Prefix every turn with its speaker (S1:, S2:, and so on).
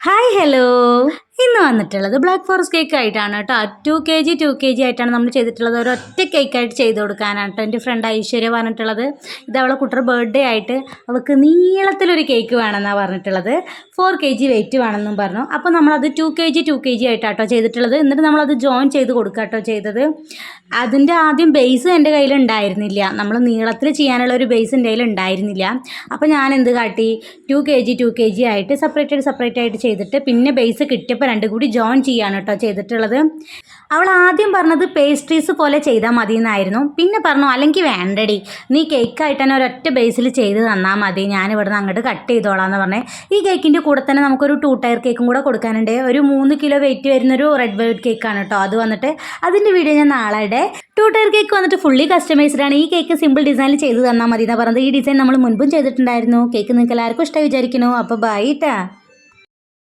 S1: Hi hello ഇന്ന് വന്നിട്ടുള്ളത് black forest cake ആയിട്ടാണ് കേട്ടോ. 2 kg ആയിട്ടാണ് നമ്മൾ ചെയ്തിട്ടുള്ളത്. ഒരൊറ്റ കേക്കായിട്ട് ചെയ്ത് കൊടുക്കാനാണ് കേട്ടോ എൻ്റെ ഫ്രണ്ട് ഐശ്വര്യ പറഞ്ഞിട്ടുള്ളത്. ഇത് അവളെ കുട്ടിയുടെ ബർത്ത്ഡേ ആയിട്ട് അവൾക്ക് നീളത്തിലൊരു കേക്ക് വേണമെന്നാണ് പറഞ്ഞിട്ടുള്ളത്. 4 kg വെയിറ്റ് വേണമെന്നും പറഞ്ഞു. അപ്പോൾ നമ്മളത് 2 kg ആയിട്ടാട്ടോ ചെയ്തിട്ടുള്ളത്. എന്നിട്ട് നമ്മളത് ജോയിൻ ചെയ്ത് കൊടുക്കുക കേട്ടോ ചെയ്തത്. അതിൻ്റെ ആദ്യം ബേസ് എൻ്റെ കയ്യിൽ ഉണ്ടായിരുന്നില്ല. നമ്മൾ നീളത്തിൽ ചെയ്യാനുള്ള ഒരു ബേസ് എൻ്റെ കയ്യിൽ ഉണ്ടായിരുന്നില്ല. അപ്പോൾ ഞാൻ എന്ത് കാട്ടി, 2 kg ആയിട്ട് സെപ്പറേറ്റ് ആയിട്ട് ചെയ്തിട്ട് പിന്നെ ബേസ് കിട്ടിയപ്പോൾ രണ്ടും കൂടി ജോയിൻ ചെയ്യാണ് കേട്ടോ ചെയ്തിട്ടുള്ളത്. അവൾ ആദ്യം പറഞ്ഞത് പേസ്ട്രീസ് പോലെ ചെയ്താൽ മതി എന്നായിരുന്നു. പിന്നെ പറഞ്ഞു അല്ലെങ്കിൽ വേണ്ടടി, നീ കേക്കായിട്ട് തന്നെ ഒരൊറ്റ ബേസിൽ ചെയ്ത് തന്നാൽ മതി, ഞാൻ ഇവിടുന്ന് അങ്ങോട്ട് കട്ട് ചെയ്തോളാം എന്ന് പറഞ്ഞേ. ഈ കേക്കിൻ്റെ കൂടെ തന്നെ നമുക്കൊരു 2 ടയർ കേക്കും കൂടെ കൊടുക്കാനുണ്ട്. ഒരു 3 കിലോ വെയിറ്റ് വരുന്നൊരു റെഡ് വെൽവെറ്റ് കേക്കാണ് കേട്ടോ. അത് വന്നിട്ട് അതിൻ്റെ വീഡിയോ ഞാൻ നാളെ 2 ടയർ കേക്ക് വന്നിട്ട് ഫുള്ളി കസ്റ്റമൈസ്ഡ് ആണ്. ഈ കേക്ക് സിമ്പിൾ ഡിസൈനിൽ ചെയ്ത് തന്നാൽ മതി എന്നാണ് പറഞ്ഞത്. ഈ ഡിസൈൻ നമ്മൾ മുൻപും ചെയ്തിട്ടുണ്ടായിരുന്നു. കേക്ക് നിങ്ങൾക്ക് എല്ലാവർക്കും ഇഷ്ടമായി വിചാരിക്കുന്നു. അപ്പോൾ ബൈ ട്ടാ.